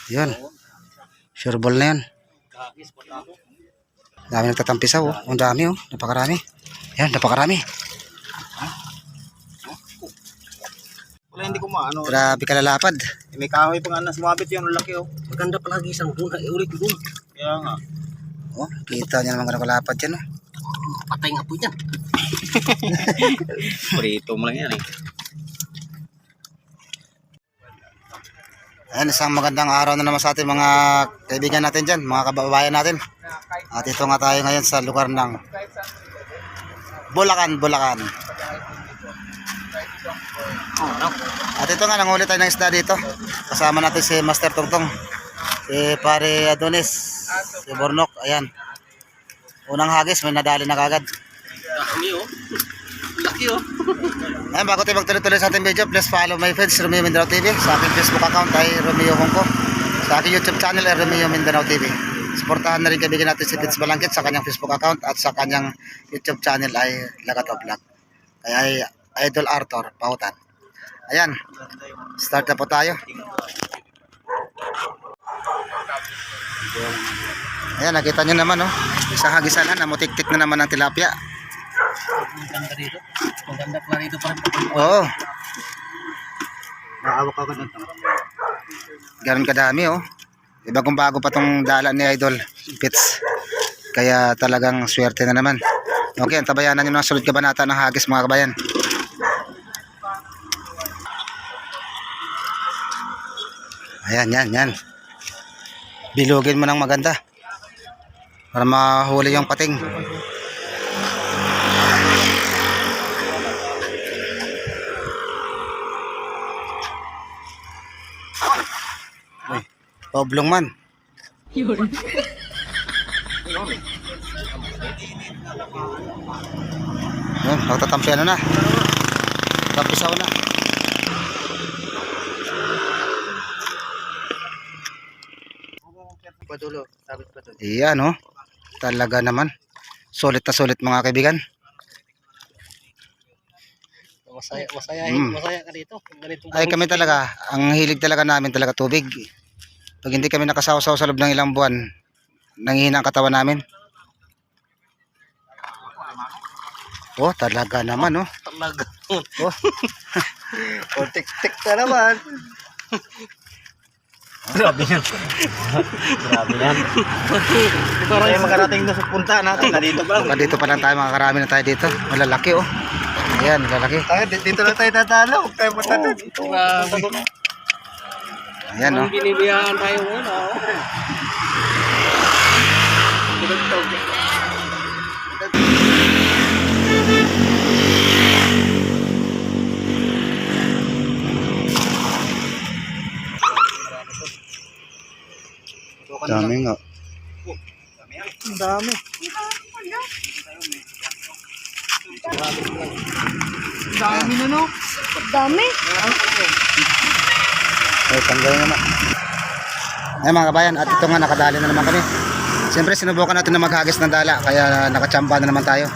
Yun. Sure ball na yun. Dami nagtatampisaw. Oh. Ang dami oh. Napakarami. Yan, napakarami. Wala, hindi ko maano. Grabe kalalapad. May kahoy pa nga na sumabit yung laki oh. Maganda palagi isang doon. Ulit doon. Kaya nga. Oh, kita niya naman kalapad yan oh. Patay nga po yan. Prito mo lang yan eh. Ayan, isang magandang araw na naman sa ating mga kaibigan natin dyan, mga kababayan natin. At ito nga tayo ngayon sa lugar ng Bulacan. At ito nga, nangulit tayo ng isda dito. Kasama natin si Master Tungtong, si Pare Adonis, si Bornok. Ayan, unang hagis, may nadali na kagad. Dami oh. Laki oh. Ayan, bago tayo magtuloy-tuloy sa ating video, please follow my page, Romeo Mindanao TV. Sa aking Facebook account ay Romeo Hongko. Sa aking YouTube channel ay Romeo Mindanao TV. Suportahan na rin kaibigan natin si Fitz Balangkit sa kanyang Facebook account at sa kanyang YouTube channel ay Lagato Vlog. Kaya ay Idol Arthur Pautan. Ayan, start na po tayo. Ayan, nakita nyo naman oh. Isang hagisan na, mutik-tik na naman ng tilapia. Maganda dito. Maganda pala dito pa rin. Oo, Naawak ako ng ganun kadami oh. Bagong bago pa tong dala ni Idol Fitz. Kaya talagang swerte na naman. Okay, ang tabayanan nyo ng sulit kabanata ng hagis mga kabayan. Ayan, yan. Bilugin mo ng maganda para mahuli yung pating. Uy, oblong man. Yan, magtatampi ano na. Tampisaw na. Padulo, sabit pa doon. Iyan oh. Talaga naman. Sulit na sulit mga kaibigan. Masaya ka dito. Ganitong Ay kami talaga, ang hilig talaga namin talaga tubig. Pag hindi kami nakasaw-saw sa loob ng ilang buwan, nanghihina ang katawan namin. Oh, talaga naman oh. talaga. Oh. O, tik-tik na naman. Grabe yan. Grabe yan. Parang yung makarating na sa punta natin. Dito pa lang. Dito pa lang tayo, mga karami na tayo dito. Malalaki oh. Ayan, malalaki. Tayo, dito lang tayo tatalo. Tayo punta doon. Grabe. Ayan oh. Binibiyahan tayo muna oh. Dami nga. Ang dami. Dami na no. Dami. Ay, tanggalin naman. Ay mga kabayan, at ito nga nakadali na naman kami. Siyempre sinubukan natin na maghagis ng dala, kaya nakachamba na naman tayo.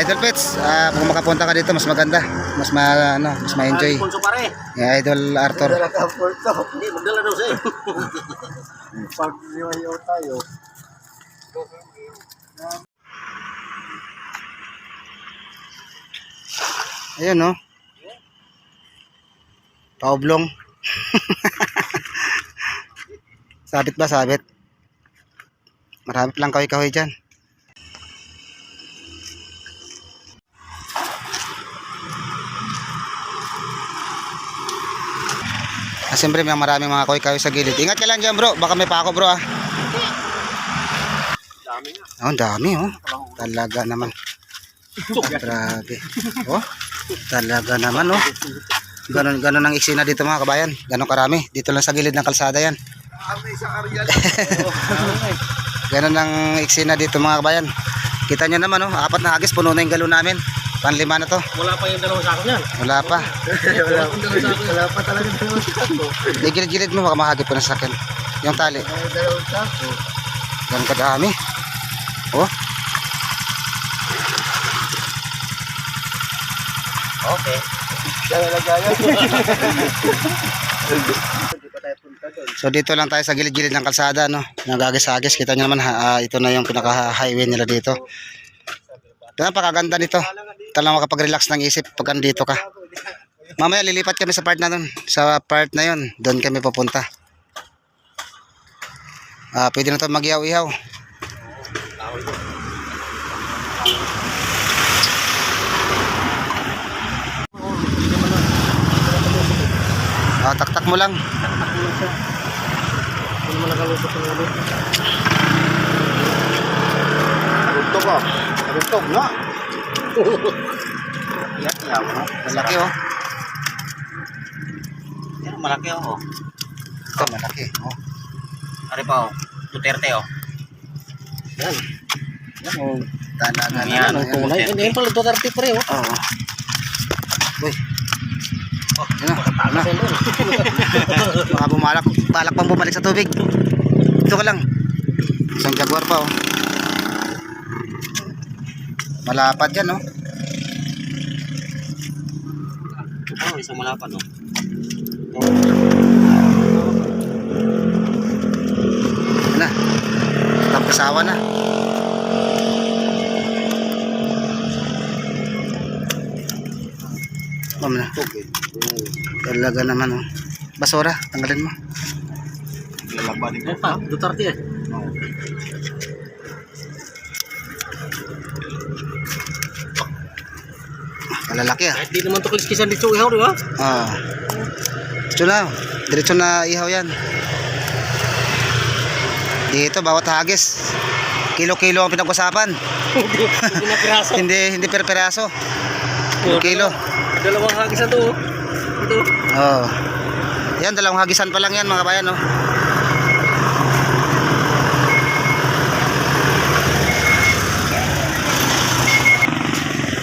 Idol Fitz, kung makapunta ka dito mas maganda, mas ma-enjoy. Pulso pare. Idol Arthur. Hindi, magdala daw siya. Pag niwayo tayo. Ayun no. Paoblong. Sabit ba? Sabit. Marami lang kahoy-kahoy dyan. Siyempre may maraming mga kahoy-kahoy sa gilid. Ingat ka lang dyan bro. Baka may pako bro ah. Dami nga. Oh, ang dami oh. Talaga naman. Grabe. Oh. Talaga naman oh. Ganon ang eksena dito mga kabayan. Ganon karami. Dito lang sa gilid ng kalsada yan. Ganon ang eksena dito mga kabayan. Kita nyo naman oh. 4 na hagis. Puno na yung galon namin. Panlima na to. Wala pa yung dalawang sako niyan. Wala pa. Wala pa talaga dalawang sako. Gilid-gilid mo. Baka mahagip po na sa akin. Yung tali. Dalawang sako. Ganon kadami. Oh. Okay. Kaya nagaya. So dito lang tayo sa gilid-gilid ng kalsada, no. Nagagis-agis, kita nyo naman ito na yung pinaka-highway nila dito. Ito napakaganda nito. Talagang makapag-relax ng isip pag andito ka. Mamaya lilipat kami sa part na dun. Sa part na yun, doon kami pupunta. Pwede na ito mag-ihaw-ihaw. Taktak mo lang. Hindi mo nakalusot ng ulo. Karugtog oh. Karugtog no. Iyak no. Malaki oh. Yan malaki oh. Ito malaki. Oh. Ari pa oh. Duterte oh. Yan. Yan oh. Talaga na. Yan, Ang tunay. Hindi pala Duterte pa rin oh. Oo. Uy. Oh, yun na. Talas yan doon. Baka balak pang bumalik sa tubig. Ito ka lang. Isang jaguar pa oh. Malapad yan oh. Oh, isang malapad oh. Yan na. Tampasawa na. Mama na. Talaga naman oh. Basura, tanggalin mo. Lalabadin ko. Yan pa, Duterte eh. Malalaki ah. Kahit di naman ito kiskisan dito ihaw, di ba? Ito na. Diretso na ihaw yan. Dito, bawat hagis. Kilo-kilo ang pinag-usapan. Hindi na piraso. Hindi per peraso. Kilo. Dalawang hagis na ito oh. Ito. Oh. Yan, dalawang hagisan pa lang yan mga bayan, no.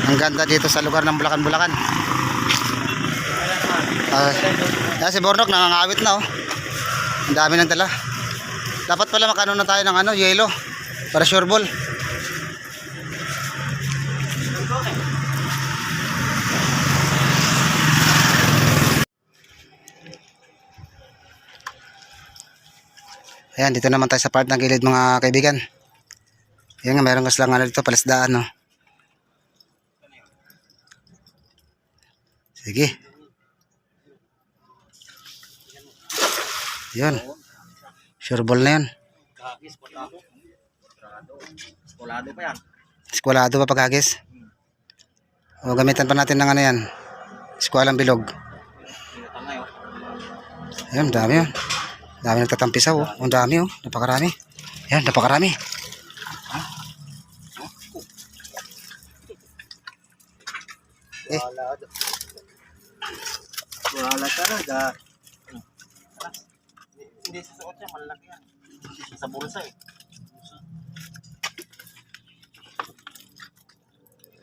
Ang ganda dito sa lugar ng Bulacan-Bulacan. Yan si Bornok nangangawit na oh. Ang dami ng dala. Dapat pala makano na tayo ng yelo para sure ball. Ayan, dito naman tayo sa part ng gilid mga kaibigan. Ayan nga, mayroong gas lang dito, palasdaan no. Sige. Ayan. Sure ball na yan. Hagis potado. Eskolado pa yan. Eskwalado pa paghagis. O gamitan pa natin ng yan. Eskwalang bilog. Tangay oh. Ayan, dami yun. Dami nagtatampisaw oh. Ang dami oh. Napakarami. Ayan, napakarami. Eh. Wala talaga. Hindi sa suot yan, malaki yan. Sa bulsa eh.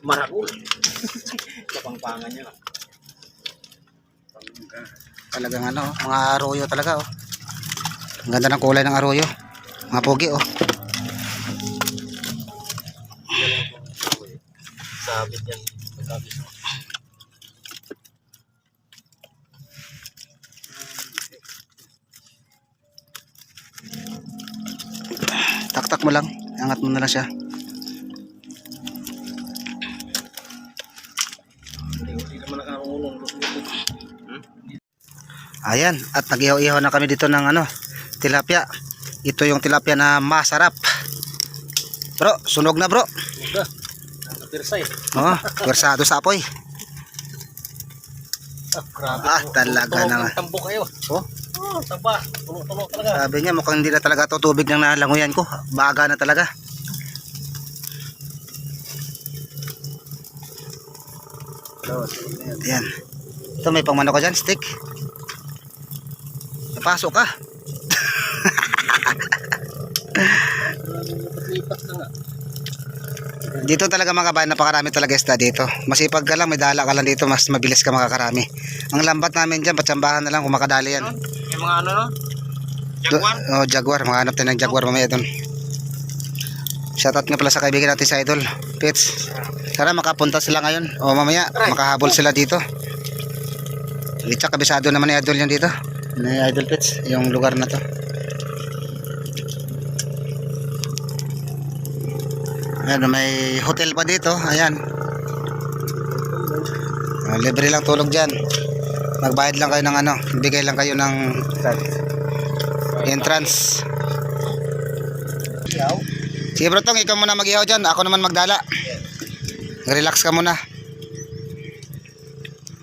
Maragul. Kapangpangan niya. Talagang mga arroyo talaga oh. Ang ganda ng kulay ng arroyo. Mga pogi oh. Sabit yan. Sabit mo. Taktak mo lang. Angat mo na lang siya. Hindi naman nakakungulong. Ayan, at nag-ihaw-ihaw na kami dito ng tilapia. Ito yung tilapia na masarap. Bro, sunog na bro. Napirsa eh. Oh, versado sa apoy. Grabe. Talaga naman. Tambo kayo. Oh, Taba. Tulog-tulog talaga. sabi niya mukhang hindi na talaga to tubig ng nalanguyan ko. Baga na talaga. Ayan. Ito may pangmano ko dyan, stick. Napasok ka. Lipat na nga. Dito talaga mga kabayan, napakarami talaga isda dito. Masipag ka lang, may dala ka lang dito, mas mabilis ka makakarami. Ang lambat namin dyan, patsambahan na lang kung makadali yan. Yung mga no? Jaguar? Jaguar, makahanap tayo ng jaguar mamaya doon. Shoutout nga pala sa kaibigan natin sa Idol Pets. Sana makapunta sila ngayon o mamaya makahabol sila dito. Litsa, kabisado naman ni Idol yan dito. Ni Idol Pets, yung lugar na to. Ayan, may hotel pa dito. Ayan. Libre lang tulog dyan. Magbayad lang kayo ng ano, bigay lang kayo ng entrance. Sige bro Tong, ikaw muna mag-ihaw dyan. Ako naman magdala. Relax ka muna.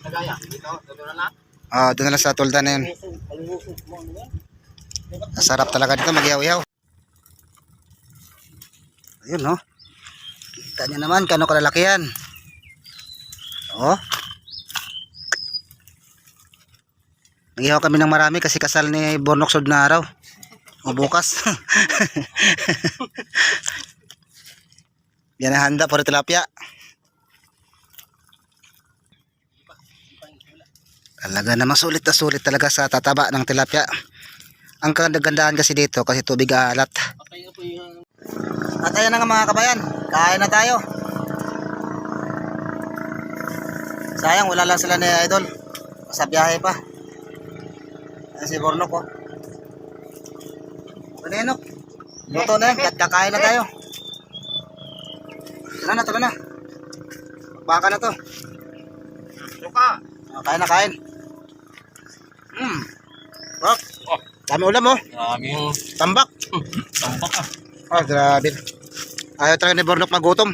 Kagaya, dito, doon na lang. Doon na lang sa tulda na yun. Sarap talaga dito mag-ihaw-ihaw. Ayun no. Kita nyo naman kano kalalaki yan. Oh. Nag-ihaw kami ng marami kasi kasal ni Bornoksod na araw. O bukas. Yan ang handa para tilapia. Talaga namang sulit na sulit talaga sa tataba ng tilapia. Ang kagandahan kasi dito kasi tubig alat. At ayan na nga mga kabayan, kain na tayo. Sayang wala lang sila ni Idol. Sa biyahe pa. Ayan si Bornok oh. Panenok. Luto na yan, kakain na tayo. Tara na. Baka na to. Suka. Kain na kain. Wow. Dami ulam oh. Maraming Tambak. tambak ah. Grabe. Ayaw talaga ni Bornok magutom.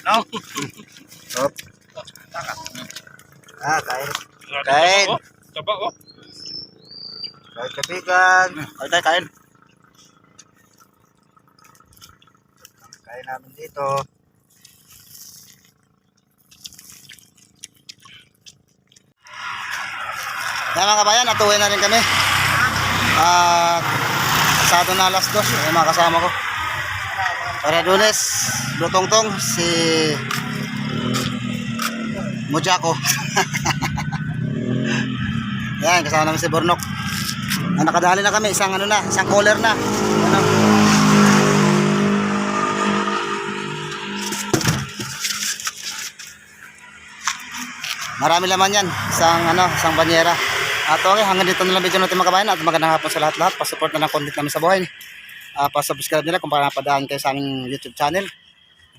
No. Hop. Kain. Kain. Tambak oh. Kain kapigan. Kain. Kain namin dito. Yan mga kabayan, natuwi na rin kami. Pasado na alas 2, yung mga kasama ko. Para Dunes, Lutongtong, si Mojako. Yan, kasama namin si Bornok. Nakadali na kami, isang caller na. Ano? Marami laman yan, isang banyera. At okay, hanggang dito na lang video natin mga kabayan at magandang hapon sa lahat-lahat. Pasupport na ng content namin sa buhay. Pasubscribe nila kung napadaan kayo sa aming YouTube channel,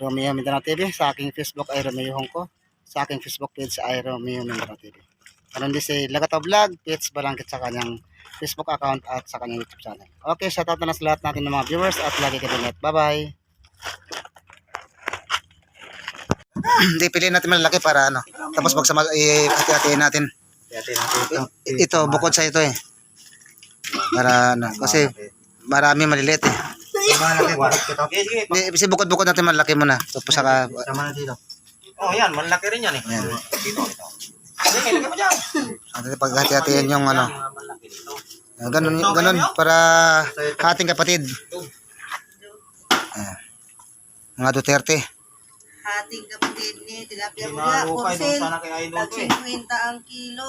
Romeo Mindanao TV. Sa aking Facebook ay Romeo Hongko. Sa aking Facebook page ay Romeo Mindanao TV. Karon din si Lagato Vlog, Pets Balangkit sa kanyang Facebook account at sa kanyang YouTube channel. Okay, shoutout na lang sa lahat natin ng mga viewers at lagi kayo ingat. Bye-bye! Hindi, piliin natin malaki para ano. Tapos magsama, hati-hatiin natin. Ito, bukod sa ito eh. Para ano, kasi marami maliliit eh. Kasi bukod-bukod natin malaki muna. Tapos saka... Sama na dito. Oh, yan. Malaki rin yan eh. Ayan. Dito. Sige, lagay mo dyan. At paghati-hatiin yung ano. Ganun para ating kapatid. Ayan. Mga Duterte. Ating kapatid ni Tilapia Pinalo Mula, pa, doon Consel, sana kay Idol ko eh. tag 50 ang kilo.